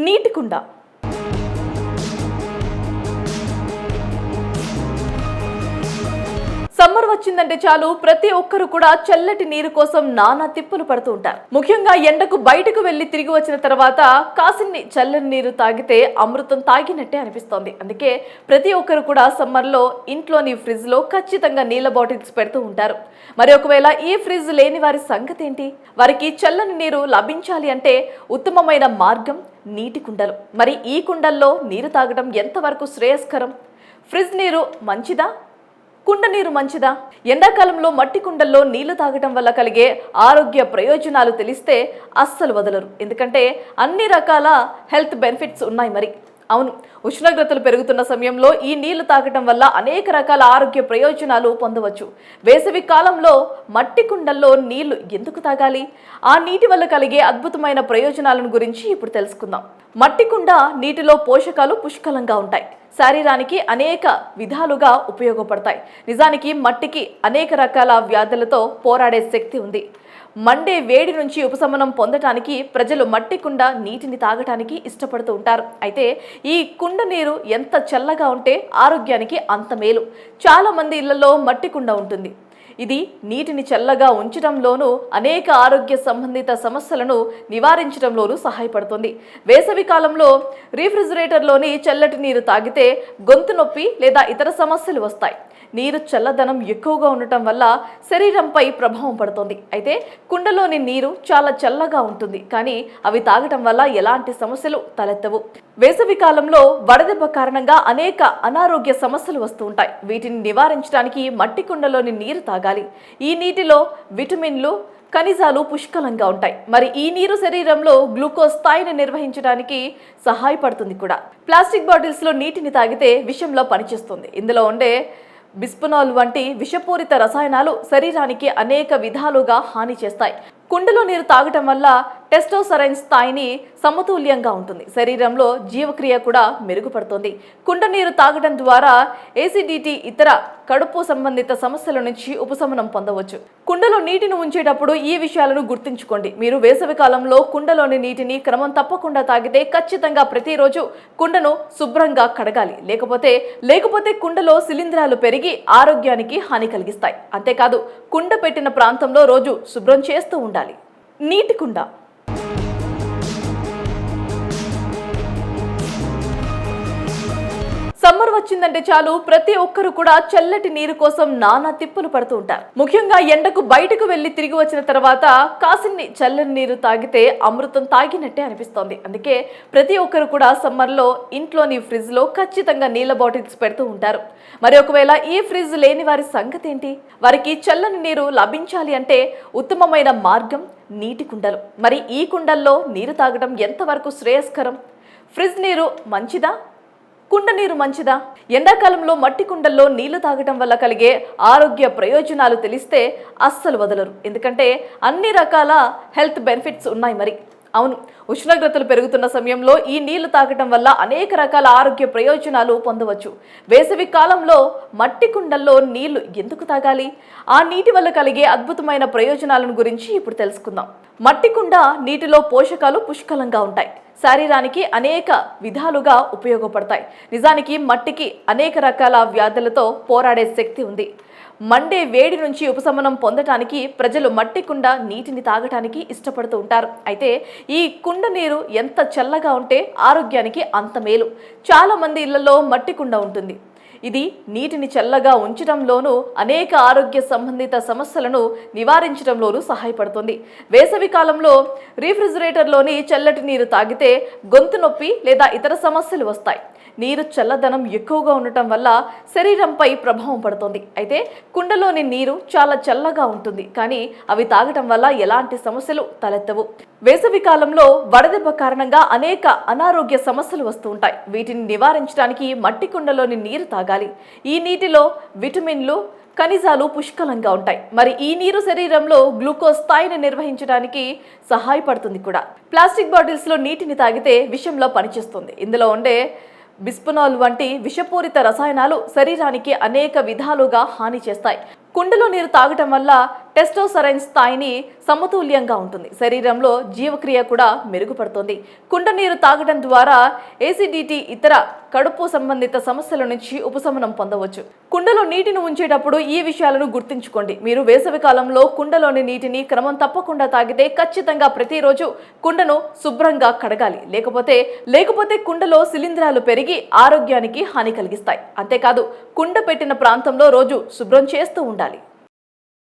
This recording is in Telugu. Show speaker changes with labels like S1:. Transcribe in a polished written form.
S1: నీటి కుండ. సమ్మర్ వచ్చిందంటే చాలు ప్రతి ఒక్కరు కూడా చల్లటి నీరు కోసం నానా తిప్పులు పడుతూ ఉంటారు. ముఖ్యంగా ఎండకు బయటకు వెళ్లి తిరిగి వచ్చిన తర్వాత కాసిన్ని చల్లని నీరు తాగితే అమృతం తాగినట్టే అనిపిస్తోంది. అందుకే ప్రతి ఒక్కరు కూడా సమ్మర్ లో ఇంట్లోని ఫ్రిడ్జ్ లో ఖచ్చితంగా నీళ్ల బాటిల్స్ పెడుతూ ఉంటారు. మరి ఒకవేళ ఈ ఫ్రిడ్జ్ లేని వారి సంగతి ఏంటి? వారికి చల్లని నీరు లభించాలి అంటే ఉత్తమమైన మార్గం నీటి కుండలు. మరి ఈ కుండల్లో నీరు తాగడం ఎంతవరకు శ్రేయస్కరం? ఫ్రిడ్జ్ నీరు మంచిదా, కుండ నీరు మంచిదా? ఎండాకాలంలో మట్టి కుండల్లో నీళ్లు తాగటం వల్ల కలిగే ఆరోగ్య ప్రయోజనాలు తెలిస్తే అస్సలు వదలరు. ఎందుకంటే అన్ని రకాల హెల్త్ బెనిఫిట్స్ ఉన్నాయి. మరి అవును, ఉష్ణోగ్రతలు పెరుగుతున్న సమయంలో ఈ నీళ్లు తాగటం వల్ల అనేక రకాల ఆరోగ్య ప్రయోజనాలు పొందవచ్చు. వేసవి కాలంలో మట్టి కుండల్లో నీళ్లు ఎందుకు తాగాలి? ఆ నీటి వల్ల కలిగే అద్భుతమైన ప్రయోజనాలను గురించి ఇప్పుడు తెలుసుకుందాం. మట్టి కుండ నీటిలో పోషకాలు పుష్కలంగా ఉంటాయి. శరీరానికి అనేక విధాలుగా ఉపయోగపడతాయి. నిజానికి మట్టికి అనేక రకాల వ్యాధులతో పోరాడే శక్తి ఉంది. మండే వేడి నుంచి ఉపశమనం పొందటానికి ప్రజలు మట్టి కుండ నీటిని తాగటానికి ఇష్టపడుతూ ఉంటారు. అయితే ఈ కుండ నీరు ఎంత చల్లగా ఉంటే ఆరోగ్యానికి అంత మేలు. చాలా మంది ఇళ్లలో మట్టి కుండ ఉంటుంది. ఇది నీటిని చల్లగా ఉంచడంలోనూ అనేక ఆరోగ్య సంబంధిత సమస్యలను నివారించడంలోనూ సహాయపడుతుంది. వేసవి కాలంలో రీఫ్రిజిరేటర్లోని చల్లటి నీరు తాగితే గొంతు నొప్పి లేదా ఇతర సమస్యలు వస్తాయి. నీరు చల్లదనం ఎక్కువగా ఉండటం వల్ల శరీరంపై ప్రభావం పడుతుంది. అయితే కుండలోని నీరు చాలా చల్లగా ఉంటుంది, కానీ అవి తాగటం వల్ల ఎలాంటి సమస్యలు తలెత్తవు. వేసవి కాలంలో వడదెబ్బ కారణంగా అనేక అనారోగ్య సమస్యలు వస్తూ ఉంటాయి. వీటిని నివారించడానికి మట్టి కుండలోని నీరు తాగాలి. ఈ నీటిలో విటమిన్లు, ఖనిజాలు పుష్కలంగా ఉంటాయి. మరి ఈ నీరు శరీరంలో గ్లూకోజ్ స్థాయిని నిర్వహించడానికి సహాయపడుతుంది కూడా. ప్లాస్టిక్ బాటిల్స్ లో నీటిని తాగితే విషంలో పనిచేస్తుంది. ఇందులో ఉండే బిస్ఫెనాల్ వంటి విషపూరిత రసాయనాలు శరీరానికి అనేక విధాలుగా హాని చేస్తాయి. కుండలో నీరు తాగటం వల్ల టెస్టోస్టెరాన్ స్థాయిని సమతుల్యంగా ఉంటుంది. శరీరంలో జీవక్రియ కూడా మెరుగుపడుతుంది. కుండ నీరు తాగటం ద్వారా ఏసిడిటీ, ఇతర కడుపు సంబంధిత సమస్యల నుంచి ఉపశమనం పొందవచ్చు. కుండలో నీటిని ఉంచేటప్పుడు ఈ విషయాలను గుర్తుంచుకోండి. మీరు వేసవి కాలంలో కుండలోని నీటిని క్రమం తప్పకుండా తాగితే ఖచ్చితంగా ప్రతిరోజు కుండను శుభ్రంగా కడగాలి. లేకపోతే కుండలో శిలీంధ్రాలు పెరిగి ఆరోగ్యానికి హాని కలిగిస్తాయి. అంతేకాదు, కుండ పెట్టిన ప్రాంతంలో రోజు శుభ్రం చేస్తూ ఉండాలి. నీటి కుండ. సమ్మర్ వచ్చిందంటే చాలు ప్రతి ఒక్కరు కూడా చల్లటి నీరు కోసం నానా తిప్పులు పడుతూ ఉంటారు. ముఖ్యంగా ఎండకు బయటకు వెళ్లి తిరిగి వచ్చిన తర్వాత కాసిన్ని చల్లని నీరు తాగితే అమృతం తాగినట్టే అనిపిస్తోంది. అందుకే ప్రతి ఒక్కరు కూడా సమ్మర్ లో ఇంట్లోని ఫ్రిడ్జ్ లో ఖచ్చితంగా నీళ్ల బాటిల్స్ పెడుతూ ఉంటారు. మరి ఒకవేళ ఈ ఫ్రిడ్జ్ లేని వారి సంగతి ఏంటి? వారికి చల్లని నీరు లభించాలి అంటే ఉత్తమమైన మార్గం నీటి కుండలు. మరి ఈ కుండల్లో నీరు తాగడం ఎంతవరకు శ్రేయస్కరం? ఫ్రిడ్జ్ నీరు మంచిదా, కుండ నీరు మంచిదా? ఎండాకాలంలో మట్టి కుండల్లో నీళ్లు తాగటం వల్ల కలిగే ఆరోగ్య ప్రయోజనాలు తెలిస్తే అస్సలు వదలరు. ఎందుకంటే అన్ని రకాల హెల్త్ బెనిఫిట్స్ ఉన్నాయి. మరి అవును, ఉష్ణోగ్రతలు పెరుగుతున్న సమయంలో ఈ నీళ్లు తాగటం వల్ల అనేక రకాల ఆరోగ్య ప్రయోజనాలు పొందవచ్చు. వేసవి కాలంలో మట్టి కుండల్లో నీళ్లు ఎందుకు తాగాలి? ఆ నీటి వల్ల కలిగే అద్భుతమైన ప్రయోజనాలను గురించి ఇప్పుడు తెలుసుకుందాం. మట్టి కుండ నీటిలో పోషకాలు పుష్కలంగా ఉంటాయి. శరీరానికి అనేక విధాలుగా ఉపయోగపడతాయి. నిజానికి మట్టికి అనేక రకాల వ్యాధులతో పోరాడే శక్తి ఉంది. మండే వేడి నుంచి ఉపశమనం పొందటానికి ప్రజలు మట్టి కుండ నీటిని తాగటానికి ఇష్టపడుతూ ఉంటారు. అయితే ఈ కుండ నీరు ఎంత చల్లగా ఉంటే ఆరోగ్యానికి అంత మేలు. చాలా మంది ఇళ్లలో మట్టి కుండ ఉంటుంది. ఇది నీటిని చల్లగా ఉంచడంలోనూ అనేక ఆరోగ్య సంబంధిత సమస్యలను నివారించడంలోనూ సహాయపడుతుంది. వేసవి కాలంలో రీఫ్రిజిరేటర్లోని చల్లటి నీరు తాగితే గొంతు నొప్పి లేదా ఇతర సమస్యలు వస్తాయి. నీరు చల్లదనం ఎక్కువగా ఉండటం వల్ల శరీరంపై ప్రభావం పడుతుంది. అయితే కుండలోని నీరు చాలా చల్లగా ఉంటుంది, కానీ అవి తాగటం వల్ల ఎలాంటి సమస్యలు తలెత్తవు. వేసవి కాలంలో వడదెబ్బ కారణంగా అనేక అనారోగ్య సమస్యలు వస్తూ ఉంటాయి. వీటిని నివారించడానికి మట్టి కుండలోని నీరు తాగాలి. ఈ నీటిలో విటమిన్లు, ఖనిజాలు పుష్కలంగా ఉంటాయి. మరి ఈ నీరు శరీరంలో గ్లూకోజ్ స్థాయిని నిర్వహించడానికి సహాయపడుతుంది కూడా. ప్లాస్టిక్ బాటిల్స్ లో నీటిని తాగితే విషంలో పనిచేస్తుంది. ఇందులో ఉండే బిస్ఫెనాల్ వంటి విషపూరిత రసాయనాలు శరీరానికి అనేక విధాలుగా హాని చేస్తాయి. కుండలో నీరు తాగటం వల్ల టెస్టోస్టెరాన్ స్థాయిని సమతుల్యంగా ఉంటుంది. శరీరంలో జీవక్రియ కూడా మెరుగుపడుతుంది. కుండ నీరు తాగడం ద్వారా ఏసిడిటీ, ఇతర కడుపు సంబంధిత సమస్యల నుంచి ఉపశమనం పొందవచ్చు. కుండలో నీటిని ఉంచేటప్పుడు ఈ విషయాలను గుర్తుంచుకోండి. మీరు వేసవి కాలంలో కుండలోని నీటిని క్రమం తప్పకుండా తాగితే ఖచ్చితంగా ప్రతిరోజు కుండను శుభ్రంగా కడగాలి. లేకపోతే కుండలో శిలీంధ్రాలు పెరిగి ఆరోగ్యానికి హాని కలిగిస్తాయి. అంతేకాదు కుండ పెట్టిన ప్రాంతంలో రోజు శుభ్రం చేస్తూ ఉండాలి.